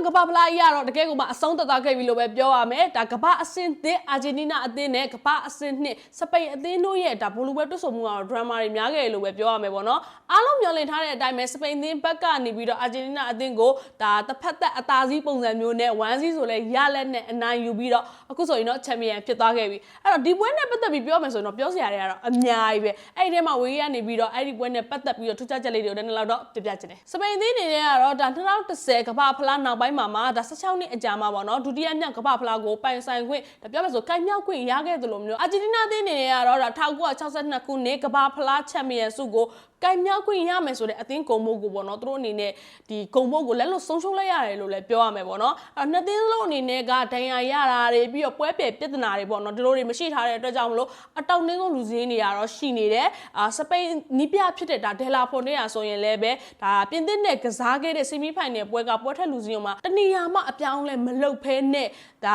ကဘာဖလားကြီးကတော့တကယ်ကိုမှအဆုံးသက်သွားခဲ့ပြီလို့ပဲပြောရမယ်ဒါကဘာအဆင့်သစ်အာဂျင်တီးနားအသင်းနဲ့ကဘာအဆင့်နှစ်စပိန်အသင်းတို့ရဲ့ဒါဘိုလူပွဲတွတ်ဆုံမှုကတော့ဒရမာတွေများခဲ့လို့ပဲပြောရမယ်ပေါ့နော်အားလုံးမျှော်လင့်ထားတဲ့အတိုင်းပဲစပိန်အသင်းဘက်ကနေပြီးတော့အာဂျင်တီးနားအသင်းကိုဒါတစ်ဖက်သက်အသာစီးပုံစံမျိုးနဲ့1-0ဆိုလဲရလက်နဲ့အနိုင်ယူပြီးတော့အခုဆိုရင်တော့ချန်ပီယံဖြစ်သွားခဲ့ပြီအဲ့တော့ဒီပွဲနဲ့ပတ်သက်ပြီးပြောမယ်ဆိုရင်တော့ပြောစရာတွေကတော့အများကြီးပဲအဲ့ဒီထဲမှာဝေးရနေပြီးတော့အဲ့ဒီပွဲနဲ့ပတ်သက်ပြီးတော့ထူးခြားချက်လေးတွေကိုလည်းတော့ပြပြချင်တယ်စပိန်အသင်းအနေနဲ့ကတော့ဒါ2010ကဘာဖလားနောက်ပိုင်းမှာဒါ16နှစ်အကြာမှာပေါ့နော်ဒုတိယမြောက်ကဘာဖလားကိုပိုင်ဆိုင်ခွင့်ဒါပြောမယ်ဆိုကိုင်မြောက်ခွင့်ရခဲ့သလိုမျိုးအာဂျင်တီးနားအသင်းအနေနဲ့ကတော့ဒါ1962ခုနှစ်ကဘာဖလားချန်ပီယံဆုကိုကိုင်မြောက်ခွင့်ရမယ်ဆိုတဲ့အသင်းကုံမို့ကိုပေါ့နော်သူတို့အနေနဲ့ဒီကုံမို့ကိုလက်လွတ်ဆုံးရှုံးလိုက်ရတယ်လို့လည်းပြောရမယ်ပေါ့နော်အဲ့နှစ်သင်းလုံးအနေနဲ့ကဒဏ်ရာရတာတွေပြီးတော့ပွဲပြပြဿနာတွေပေါ့နော်ဒီလိုတွေမရှိထားတဲ့အတွက်ကြောင့်မလို့အတောက်နှင်းကုန်လူစင်းတွေကတော့ရှိနေတယ်စပိန်နီးပြဖြစ်တဲ့ဒါဒဲလာဖွန်နေတာဆိုရင်လည်းပဲဒါပြင်သစ်နဲ့ကစားခဲ့တဲ့ဆီမီဖိုင်နယ်ပွဲကပွဲထက်လူစင်းမှာတနေရာမှအပြောင်းလဲမလုပ်ဖဲနဲ့ဒ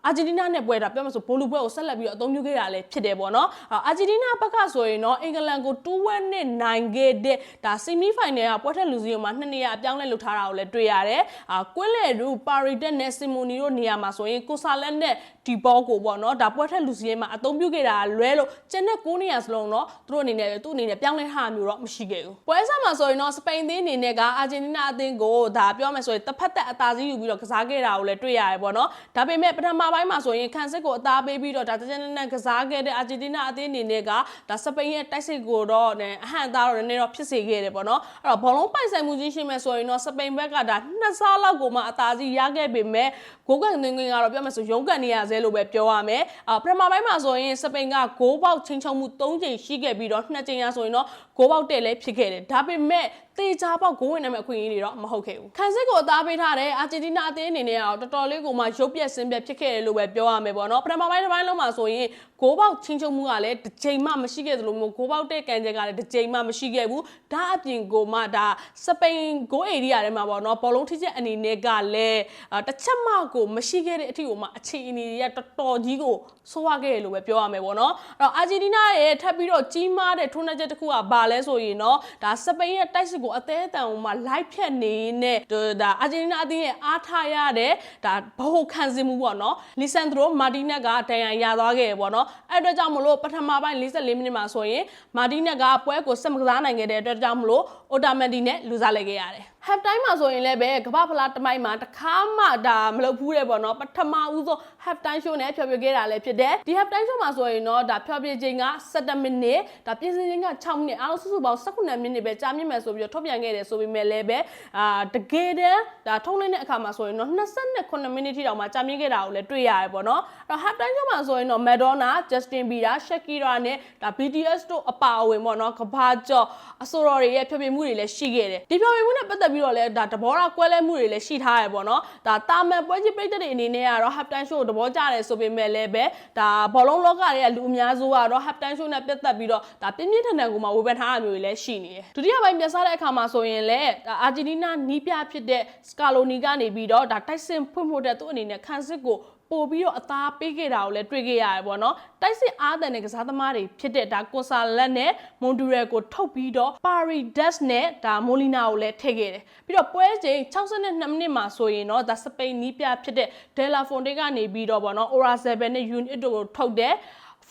ါအာဂျင်တီးနားနဲ့ပွဲတာပြောမှဆိုဘိုလူပွဲကိုဆက်လက်ပြီးတော့အသုံးပြုခဲ့တာလည်းဖြစ်တယ်ပေါ့နော်အာဂျင်တီးနားဘက်ကဆိုရင်တော့အင်္ဂလန်ကို2-1နဲ့နိုင်ခဲ့တဲ့ဒါဆီမီဖိုင်နယ်ကပွဲထက်လူစင်းမှာ2နေရာအပြောင်းလဲလုပ်ထားတာကိုလည်းတွေ့ရတယ်ကွင်းလေရူပါရီတက်နဲ့စီမိုနီတို့နေရာမှာဆိုရင်ကိုဆာလက်နဲ့ဒီဘောကိုပေါ့နော်ဒါပွဲထက်လူစင်းမှာအသုံးပြုခဲ့တာလွဲလို့ကျန်တဲ့9နေရာစလုံးတော့သူ့အနေနဲ့ပြောင်းလဲထားမျိုးတော့မရှိခဲ့ဘူးပွဲစားမှာဆိုရင်တော့စပိန်သင်းအနေနဲ့ကအာဂျင်တီးနားအသင်းကိုဒါပြောမယ်ဆိုရင်တစ်ဖက်သက်အသာစီးယူပြီးတော့ကစားခဲ့တာကိုလည်းတွေ့ရတယ်ပေါ့နော်ဒါပေမဲ့ပထမပိုင်းမှာဆိုရင်ခန်စစ်ကိုအသားပေးပြီးတော့ဒါတကြနဲ့ကစားခဲ့တဲ့အာဂျင်တီးနားအသင်းအနေနဲ့ကဒါစပိန်ရဲ့တိုက်စစ်ကိုတော့အဟန့်အသားတော့နည်းနည်းတော့ဖြစ်စေခဲ့တယ်ပေါ့နော်အဲ့တော့ဘောလုံးပိုင်ဆိုင်မှုကြီးရှိမဲ့ဆိုရင်တော့စပိန်ဘက်ကဒါ2ဆလောက်ကိုမှအသာစီးရခဲ့ပေမဲ့ဂိုးကန်သွင်းခွင့်ကတော့ပြောမယ်ဆိုရုန်းကန်နေရဆဲလို့ပဲပြောရမယ်ပထမပိုင်းမှာဆိုရင်စပိန်ကဂိုးပေါက်ချင်းချုံမှု3ချိန်ရှိခဲ့ပြီးတော့2ချိန်ရဆိုရင်တော့ဂိုးပေါက်တဲ့လည်းဖြစ်ခဲ့တယ်ဒါပေမဲ့တေချာပေါက်ဂိုးဝင်နိုင်မဲ့အခွင့်အရေးတွေတော့မဟုတ်ခဲ့ဘူးခန်စစ်ကိုအသားပေးထားတဲ့အာဂျင်တီးနားအသင်းအနေနဲ့ကတော့တော်တော်လေးကိုမှရုပ်ပြက်ဆင်းပြက်ဖြစ်ခဲ့တယ်လို့ပဲပြောရမယ်ပေါ့နော်ပထမပိုင်းတစ်ပိုင်းလုံးမှာဆိုရင်ဂိုးပေါက်ချင်းချုံမှုကလည်းတစ်ချိန်မှမရှိခဲ့သလိုမျိုးဂိုးပေါက်တဲ့ကန်ချက်ကလည်းတစ်ချိန်မှမရှိခဲ့ဘူးဒါအပြင်ကိုမှဒါစပိန်ဂိုးအေရီးယာထဲမှာပေါ့နော်ဘောလုံးထိချက်အနေနဲ့ကလည်းတစ်ချက်မှကိုမရှိခဲ့တဲ့အထိကိုမှအခြေအနေတွေကတော်တော်ကြီးကိုဆိုးရွားခဲ့တယ်လို့ပဲပြောရမယ်ပေါ့နော်အဲ့တော့အာဂျင်တီးနားရဲ့ထပ်ပြီးတော့ကြီးမားတဲ့ထိုးနှက်ချက်တစ်ခုကဘာလဲဆိုရင်တော့ဒါစပိန်ရဲ့တိုက်စစ်ကိုအသေးအတန်မှာလိုက်ဖြတ်နေနဲ့ဒါအာဂျင်တီးနားအသင်းရဲ့အားထားရတဲ့ဒါဘဟုခံစင်မှုပေါ့နော်လီဆန်ဒရိုမာတီနက်ကဒဏ်ရာရသွားခဲ့ရပေါ့နော်အဲ့အတွက်ကြောင့်မလို့ပထမပိုင်း44မိနစ်မှာဆိုရင်မာတီနက်ကပွဲကိုဆက်မကစားနိုင်ခဲ့တဲ့အတွက်ကြောင့်မလို့အိုတာမန်တီနဲ့လူစားလိုက်ခဲ့ရတယ်half time မှာဆိုရင်လည်းပဲကမ္ဘာဖလားတမိုင်းမှာတစ်ခါမှဒါမလုပ်ဘူးတဲ့ပေါ့နော်ပထမဦးဆုံး half time show နဲ့ဖျော်ဖြေခဲ့တာလည်းဖြစ်တယ်ဒီ half time show မှာဆိုရင်တော့ဒါဖျော်ဖြေချိန်က17မိနစ်ဒါပြင်ဆင်ချိန်က6မိနစ်အားလုံးစုစုပေါင်း19မိနစ်ပဲကြာမြင့်မယ်ဆိုပြီးတော့ထုတ်ပြန်ခဲ့တယ်ဆိုပေမဲ့လည်းပဲတကယ်တမ်းဒါထုံးလင်းတဲ့အခါမှာဆိုရင်တော့29မိနစ်ထိတောင်မှကြာမြင့်ခဲ့တာကိုလည်းတွေ့ရတယ်ပေါ့နော်အဲ့တော့ half time show မှာဆိုရင်တော့ Madonna, Justin Bieber, Shakira နဲ့ဒါ BTS တို့အပါအဝင်ပေါ့နော်ကဘာကျော်အဆိုတော်တွေရဲ့ဖျော်ဖြေမှုတွေလည်းရှိခဲ့တယ်ဒီဖျော်ဖြေမှုနဲ့ပတ်သက်ပြီးတော့လည်းဒါတဘောရကွဲလဲမှုတွေလည်းရှိထားရပေါ့နော်ဒါတာမန်ပွဲကြီးပြိတ္တတွေအနေနဲ့ကတော့ half time show ကိုတဘောကြတယ်ဆိုပေမဲ့လည်းပဲဒါဘောလုံးလောကတွေကလူအများစုကတော့ half time show နဲ့ပတ်သက်ပြီးတော့ဒါပြင်းပြင်းထန်ထန်ကိုမှဝေဖန်ထားတာမျိုးတွေလည်းရှိနေတယ်ဒုတိယပိုင်းပြန်စားတဲ့အခါမှာဆိုရင်လည်းအာဂျင်တီးနားနီးပြဖြစ်တဲ့စကာလိုနီကနေပြီးတော့ဒါတိုက်စင်ဖွင့်ဖို့တဲ့သူ့အနေနဲ့ခန်းစစ်ကိုပို့ပြီးတော့အသားပေးခဲ့တာကိုလည်းတွေ့ခဲ့ရတယ်ပေါ့နော်တိုက်စစ်အားတန်တဲ့ကစားသမားတွေဖြစ်တဲ့ဒါကွန်ဆာလက်နဲ့မွန်ဒူရယ်ကိုထုတ်ပြီးတော့ပါရီဒက်စ်နဲ့ဒါမိုလီနာကိုလည်းထည့်ခဲ့တယ်ပြီးတော့ပွဲချိန်62မိနစ်မှာဆိုရင်တော့ဒါစပိန်နီးပြဖြစ်တဲ့ဒဲလာဖွန်တေကနေပြီးတော့ပေါ့နော်အိုရာဇယ်ဘယ်နဲ့ယူနစ်တို့ကိုထုတ်တယ်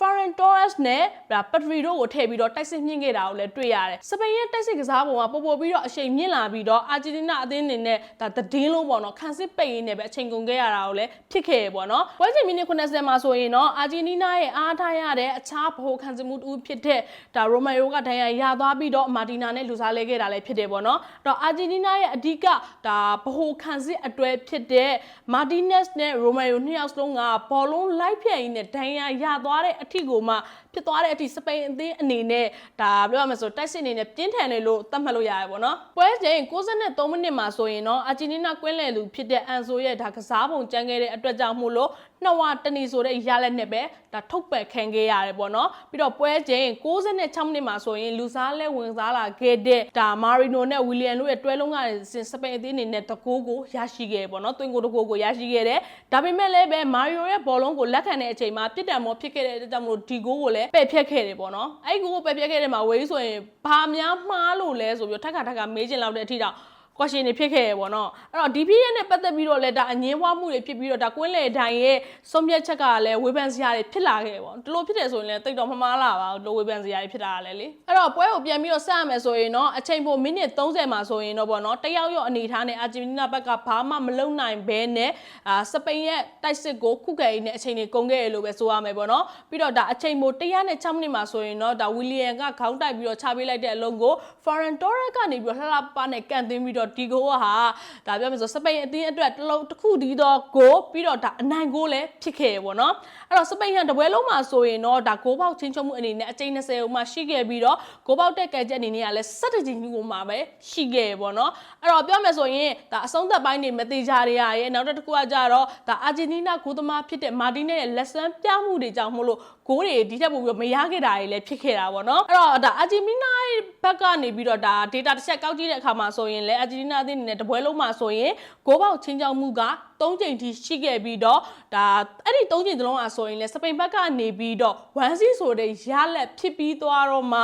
Ferran Torres နဲ့Pedriတို့ကိုထည့်ပြီးတော့တိုက်စစ်မြင့်ခဲ့တာကိုလည်းတွေ့ရတယ်။စပိန်ရဲ့တိုက်စစ်ကစားပုံကပို့ပြီးတော့အရှိန်မြင့်လာပြီးတော့အာဂျင်တီးနားအသင်းအနေနဲ့ဒါသတင်းလုံးပေါ့နော်ခန်းစစ်ပိတ်ရင်းနဲ့ပဲအချိန်ကုန်ခဲ့ရတာကိုလည်းဖြစ်ခဲ့ရပေါ့နော်။ပွဲချိန်မိနစ်90မှာဆိုရင်တော့အာဂျင်တီးနားရဲ့အားထားရတဲ့အခြားဗဟိုခံစစ်မှုတူဖြစ်တဲ့ဒါရိုမီယိုကဒဏ်ရာရသွားပြီးတော့မာတီနာနဲ့လူစားလဲခဲ့တာလည်းဖြစ်တယ်ပေါ့နော်။အဲ့တော့အာဂျင်တီးနားရဲ့အဓိကဒါဗဟိုခံစစ်အတွဲဖြစ်တဲ့မာတီနက်စ်နဲ့ရိုမီယိုနှစ်ယောက်စလုံးကဘောလုံးလိုက်ဖြတ်ရင်းနဲ့ဒဏ်ရာရသွားတဲ့အထိကိုမှဖြစ်သွားတဲ့အထိစပိန်အသင်းအနေနဲ့ဒါပြောရမယ်ဆိုတိုက်စစ်အနေနဲ့ပြင်းထန်တယ်လို့သတ်မှတ်လို့ရတယ်ပေါ့နော်ပွဲချိန်63မိနစ်မှာဆိုရင်တော့အာဂျင်တီးနားကွင်းလယ်လူဖြစ်တဲ့အန်ဆိုရဲ့ဒါကစားပုံကြမ်းခဲ့တဲ့အတွက်ကြောင့်မို့လို့နှစ်ဝတနီဆိုတဲ့ရလက်နဲ့ပဲဒါထုတ်ပယ်ခံခဲ့ရတယ်ပေါ့နော်ပြီးတော့ပွဲချိန်66မိနစ်မှာဆိုရင်လူစားလဲဝင်စားလာခဲ့တဲ့ဒါမာရီနိုနဲ့ဝီလီယံတို့ရဲ့တွဲလုံးကစပိန်အသင်းအနေနဲ့တကိုးကိုရရှိခဲ့ပေါ့နော်သွင်းကိုတကိုးကိုရရှိခဲ့တယ်ဒါပေမဲ့လည်းပဲမာရီယိုရဲ့ဘောလုံးကိုလက်ခံတဲ့အချိန်မှာပြစ်ဒဏ်မောဖြစ်ခဲ့တဲ့အတွက်ကြောင့်မို့ဒီဂိုးကိုလည်းပယ်ဖျက်ခဲ့တယ်ပေါ့နော်အဲ့ဒီဂိုးကိုပယ်ဖျက်ခဲ့တဲ့မှာဝေးဆိုရင်ဘာများမှားလို့လဲဆိုပြီးထက်ခါမေးချင်လောက်တဲ့အထိတော့ question တွေဖြစ်ခဲ့ရပေါ့နော်အဲ့တော့ဒီဖြစ်ရနဲ့ပတ်သက်ပြီးတော့လည်းဒါအငင်းပွားမှုတွေဖြစ်ပြီးတော့ဒါကွင်းလေတိုင်းရဲ့ဆုံးဖြတ်ချက်ကလည်းဝေဖန်စရာတွေဖြစ်လာခဲ့ပေါ့ဒီလိုဖြစ်တယ်ဆိုရင်လည်းတိတ်တော့မမှားလာပါဘူးလိုဝေဖန်စရာတွေဖြစ်တာလည်းလေအဲ့တော့ပွဲကိုပြန်ပြီးတော့စရမယ်ဆိုရင်တော့အချိန်ပိုမိနစ်30မှာဆိုရင်တော့ပေါ့နော်တယောက်ရောအနေထားနဲ့အာဂျင်တီးနားဘက်ကဘာမှမလုပ်နိုင်ဘဲနဲ့စပိန်ရဲ့တိုက်စစ်ကိုခုခံရင်းနဲ့အချိန်တွေကုန်ခဲ့ရလို့ပဲဆိုရမယ်ပေါ့နော်ပြီးတော့ဒါအချိန်ပို106မိနစ်မှာဆိုရင်တော့ဒါဝီလီယံကခေါင်းတိုက်ပြီးတော့ချပေးလိုက်တဲ့အလုံးကို Ferran Torres ကနေပြီးတော့လှလှပနဲ့ကန်သွင်းပြီးတော့ဒီဂိုးကဟာဒါပြောမယ်ဆိုစပိန်အသင်းအတွက်တစ်ခုတည်းတော့ဂိုးပြီးတော့ဒါအနိုင်ဂိုးလည်းဖြစ်ခဲ့ရပေါ့နော်အဲ့တော့စပိန်ဟန်တပွဲလုံးမှာဆိုရင်တော့ဒါဂိုးပေါက်ချင်းချုံမှုအနေနဲ့အချိန်20ဦးမှရှိခဲ့ပြီးတော့ဂိုးပေါက်တဲ့ကဲချက်အနေနဲ့ကလည်း17ချိန်ကြီးကိုမှပဲရှိခဲ့ရပေါ့နော်အဲ့တော့ပြောမယ်ဆိုရင်ဒါအဆုံးသက်ပိုင်းနေမသေးကြရရဲ့နောက်တစ်ခုကကြတော့ဒါအာဂျင်တီးနားဂိုးသမားဖြစ်တဲ့မာတီနက်ရဲ့လက်စမ်းပြမှုတွေကြောင့်မို့လို့ဂိုးတွေဒီထက်ပိုပြီးမရခဲ့တာတွေလည်းဖြစ်ခဲ့တာပေါ့နော်အဲ့တော့ဒါအာဂျင်တီးနားဘက်ကနေပြီးတော့ဒါ data တစ်ချက်ကောက်ကြည့်တဲ့အခါမှာဆိုရင်လည်းအာဂျင်တီးနားအသင်းအနေနဲ့တပွဲလုံးမှာဆိုရင်ဂိုးပေါက်ချင်းချောင်းမှုက3ချိန်ထိရှိခဲ့ပြီးတော့ဒါအဲ့ဒီ3ချိန်သလုံးအားဆိုရင်လည်းစပိန်ဘက်ကနေပြီးတော့1-0ဆိုတဲ့ရလက်ဖြစ်ပြီးသွားတော့မှ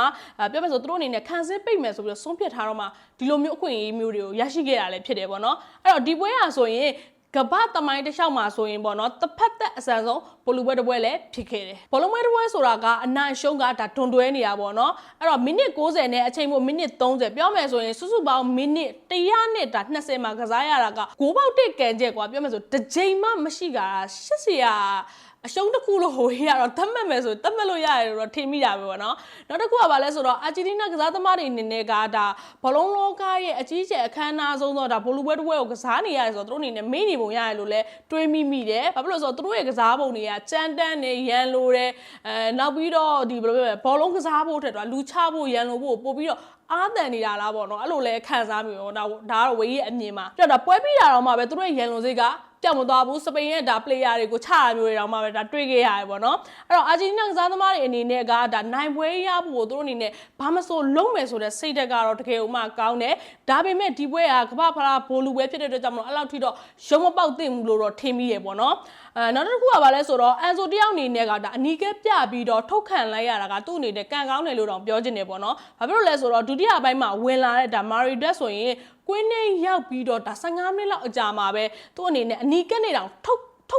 ပြောမယ်ဆိုသူတို့အနေနဲ့ခံစစ်ပိတ်မယ်ဆိုပြီးတော့ဆုံးဖြတ်ထားတော့မှဒီလိုမျိုးအခွင့်အရေးမျိုးတွေကိုရရှိခဲ့ရလဲဖြစ်တယ်ပေါ့နော်အဲ့တော့ဒီပွဲအားဆိုရင်ကဘာတမိုင်းတစ်လျှောက်မှာဆိုရင်ပေါ့နော်တစ်ဖက်သက်အစံဆုံးဘောလုံးပွဲတစ်ပွဲလည်းဖြစ်ခဲ့တယ်ဘောလုံးပွဲတစ်ပွဲဆိုတာကအနိုင်ရှုံးကဒါဒွန်တွဲနေတာပေါ့နော်အဲ့တော့မိနစ်90နဲ့အချိန်မို့မိနစ်30ပြောမယ်ဆိုရင်စုစုပေါင်းမိနစ်100နဲ့ဒါ20မှာကစားရတာကဂိုးပေါက်တဲ့ကန်ချက်ကွာပြောမယ်ဆိုတစ်ချိန်မှမရှိတာ80အရှုံးတစ်ခုလို့ဟိုရတော့တတ်မှတ်မယ်ဆိုတတ်မှတ်လို့ရတယ်တော့ထင်မိတာပဲပေါ့နော်နောက်တစ်ခုကဘာလဲဆိုတော့အာဂျင်တီးနားကစားသမားတွေအနေနဲ့ကဒါဘောလုံးလောကရဲ့အကြီးကျယ်အခမ်းအနားဆုံးတော့ဒါဘောလုံးပွဲတစ်ပွဲကိုကစားနေရတယ်ဆိုတော့သူတို့အနေနဲ့မေ့နေပုံရတယ်လို့လဲတွေးမိတယ်ဘာဖြစ်လို့ဆိုတော့သူတို့ရဲ့ကစားပုံတွေကကြမ်းတမ်းနေရန်လိုတယ်နောက်ပြီးတော့ဒီဘယ်လိုပြောလဲဘောလုံးကစားဖို့ထက်တော့လူချဖို့ရန်လိုဖို့ပို့ပြီးတော့အားတန်နေတာလားပေါ့နော်အဲ့လိုလဲခံစားမိရောဒါကတော့ဝေးရဲ့အမြင်မှာပြတော့ပွဲပြီးတာတော့မှပဲသူတို့ရဲ့ရန်လိုစိတ်ကပြောင်းမသွားဘူးစပိန်ရဲ့ဒါ player တွေကိုချရမျိုးတွေတော့မှပဲဒါတွေးခဲ့ရတယ်ပေါ့နော်အဲ့တော့အာဂျင်တီးနားကစားသမားတွေအနေနဲ့ကဒါနိုင်ပွဲရဖို့သူတို့အနေနဲ့ဘာမဆိုလုံးမယ်ဆိုတဲ့စိတ်ဓာတ်ကတော့တကယ်ဥမာကောင်းတယ်ဒါပေမဲ့ဒီပွဲကကမ္ဘာဖလားဘိုလူပွဲဖြစ်တဲ့အတွက်ကြောင့်မလို့အဲ့လောက်ထိတော့ရုံမပေါက်သင့်ဘူးလို့တော့ထင်မိရပေါ့နော်နောက်တစ်ခုကဘာလဲဆိုတော့အန်ဆိုတယောက်အနေနဲ့ကဒါအနီးကဲပြပြီးတော့ထုတ်ခံလိုက်ရတာကသူ့အနေနဲ့ကံကောင်းတယ်လို့တော့ပြောချင်တယ်ပေါ့နော်ဘာဖြစ်လို့လဲဆိုတော့ဒုတိယပိုင်းမှာဝင်လာတဲ့ဒါမာရီဒက်ဆိုရင်ကွင်းနဲ့ရောက်ပြီးတော့ဒါ15မိနစ်လောက်အကြာမှာပဲသူ့အနေနဲ့အနီးကဲနေတောင်ထ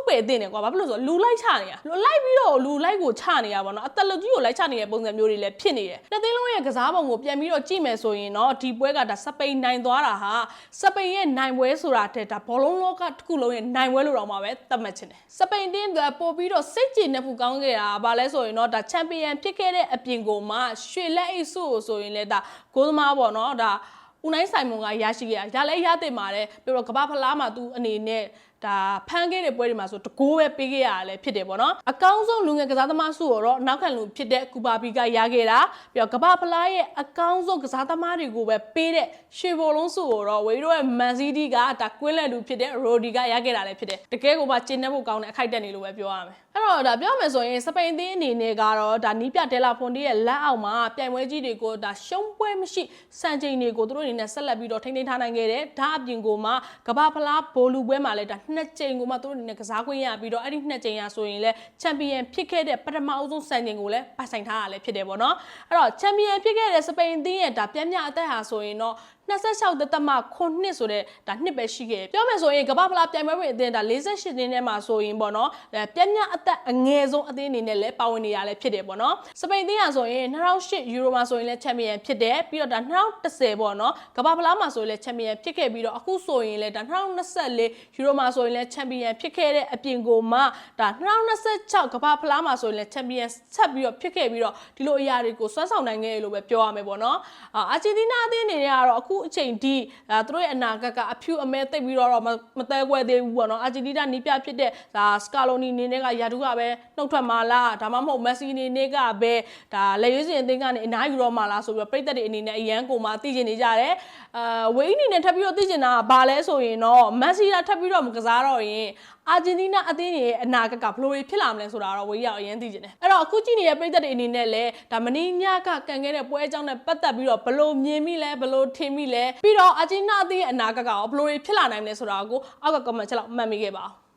ုတ်ပယ်တင်တယ်ကွာဘာဖြစ်လို့ဆိုတော့လူလိုက်ချနေရလူလိုက်ပြီးတော့လူလိုက်ကိုချနေရပါတော့အသက်လူကြီးကိုလိုက်ချနေတဲ့ပုံစံမျိုးတွေလည်းဖြစ်နေတယ်နှစ်သိန်းလုံးရဲ့ကစားပုံကိုပြန်ပြီးတော့ကြည့်မယ်ဆိုရင်တော့ဒီပွဲကဒါစပိန်နိုင်သွားတာဟာစပိန်ရဲ့နိုင်ပွဲဆိုတာတဲ့ဒါဘောလုံးလောကတစ်ခုလုံးရဲ့နိုင်ပွဲလို့တော့မှပဲသတ်မှတ်ချင်တယ်စပိန်တင်းကပို့ပြီးတော့စိတ်ကြည်နေမှုကောင်းခဲ့တာဘာလဲဆိုရင်တော့ဒါချန်ပီယံဖြစ်ခဲ့တဲ့အပြင်ကိုမှရွှေလက်အိတ်စုကိုဆိုရင်လည်းဒါဂိုးသမားပေါ့နော်ဒါဦးနိုင်ဆိုင်မွန်ကရရှိခဲ့ရလဲရသိမှာတယ်ပြီးတော့ကမ္ဘာဖလားမှာသူအနေနဲ့ဒါဖန်ခဲ့တဲ့ပွဲတွေမှာဆိုတကိုးပဲပေးခဲ့ရတယ်ဖြစ်တယ်ပေါ့နော်အကောင်းဆုံးလူငယ်ကစားသမားစုကိုတော့နောက်ခံလူဖြစ်တဲ့ကူပါပီကရခဲ့တာပြီးတော့ကမ္ဘာဖလားရဲ့အကောင်းဆုံးကစားသမားတွေကိုပဲပေးတဲ့ရွှေဘောလုံးစုကိုတော့ဝေးတို့ရဲ့မန်စီးတီးကဒါကွင်းလက်လူဖြစ်တဲ့ရိုဒီကရခဲ့တာလည်းဖြစ်တယ်တကယ်ကိုမှကျင်းနေဖို့ကောင်းတဲ့အခိုက်အတန့်နေလို့ပဲပြောရမယ်အဲ့တော့ဒါပြောမယ်ဆိုရင်စပိန်အသင်းအနေနဲ့ကတော့ဒါနီးပြတယ်လာဖွန်တီရဲ့လက်အောက်မှာပြိုင်ပွဲကြီးတွေကိုဒါရှုံးပွဲမရှိစံချိန်တွေကိုသူတို့အနေနဲ့ဆက်လက်ပြီးတော့ထိန်းသိမ်းထားနိုင်ခဲ့တယ်ဒါအပြင်ကိုမှကမ္ဘာဖလားဘိုလူပွဲမှာလည်းဒါနှစ်ကြိမ်ကိုမှသူတို့အနေနဲ့ကစားခွင့်ရပြီးတော့အဲ့ဒီနှစ်ကြိမ်ရဆိုရင်လည်းချန်ပီယံဖြစ်ခဲ့တဲ့ပထမအဦးဆုံးစံချိန်ကိုလည်းပိုင်ဆိုင်ထားရလဲဖြစ်တယ်ပေါ့နော်အဲ့တော့ချန်ပီယံဖြစ်ခဲ့တဲ့စပိန်အသင်းရဲ့ဒါပြင်းပြအသက်ဟာဆိုရင်တော့26သက်မှ9ဆိုတဲ့ဒါနှစ်ပဲရှိခဲ့ပြောမယ်ဆိုရင်ကမ္ဘာဖလားပြိုင်ပွဲဝင်အသင်းဒါ48နှစ်နဲ့မှာဆိုရင်ပေါ့နော်ပြင်းပြအသက်အငယ်ဆုံးအသင်းအနေနဲ့လည်းပါဝင်နေရလဲဖြစ်တယ်ပေါ့နော်စပိန်အသင်းဟာဆိုရင်2008ယူရိုမှာဆိုရင်လည်းချန်ပီယံဖြစ်တယ်ပြီးတော့ဒါ2010ပေါ့နော်ကမ္ဘာဖလားမှာဆိုရင်လည်းချန်ပီယံဖြစ်ခဲ့ပြီးတော့အခုဆိုရင်လည်းဒါ2024ယူရိုမှာဆိုရင်လည်းချန်ပီယံဖြစ်ခဲ့တဲ့အပြင်ကိုမှဒါ2026ကမ္ဘာဖလားမှာဆိုရင်လည်းချန်ပီယံဆက်ပြီးတော့ဖြစ်ခဲ့ပြီးတော့ဒီလိုအရာတွေကိုစွမ်းဆောင်နိုင်ခဲ့လို့ပဲပြောရမယ်ပေါ့နော်အာဂျင်တီးနားအသင်းအနေနဲ့ကတော့အခုအချိန်ဒီသူတို့ရဲ့အနာဂတ်ကအဖြူအမဲသိပ်ပြီးတော့မတဲခွဲသေးဘူးပေါ့နော်အာဂျင်တီးနားနီးပြဖြစ်တဲ့ဒါစကာလိုနီအနေနဲ့ကယာတူကပဲနှုတ်ထွက်မှာလားဒါမှမဟုတ်မက်ဆီအနေနဲ့ကပဲဒါလက်ရွေးစင်အသင်းကနေအနားယူတော့မှာလားဆိုပြီးတော့ပြည်သက်တွေအနေနဲ့အရန်ကိုမှသိကျင်နေကြတယ်ဝေးအနေနဲ့ထပ်ပြီးတော့သိကျင်တာကဘာလဲဆိုရင်တော့မက်ဆီကထပ်ပြီးတော့မကစားတော့ရင်အာဂျင်တီးနားအသင်းရဲ့အနာဂတ်ကဘယ်လိုဖြစ်လာမလဲဆိုတာတော့ဝေးရအရင်သိကျင်တယ်အဲ့တော့အခုကြည့်နေတဲ့ပြည်သက်တွေအနေနဲ့လည်းဒါမင်းညကကန်ခဲ့တဲ့ပွဲအကြောင်းနဲ့ပတ်သက်ပြီးတော့ဘယ်လိုမြင်မိလဲဘယ်လိုထင်မိလဲပြီးတော့အာဂျင်တီးနားအသင်းရဲ့အနာဂတ်ကရောဘယ်လိုဖြစ်လာနိုင်မလဲဆိုတာကိုအောက်က comment ချက်လောက်မှတ်မိခဲ့ပါဦး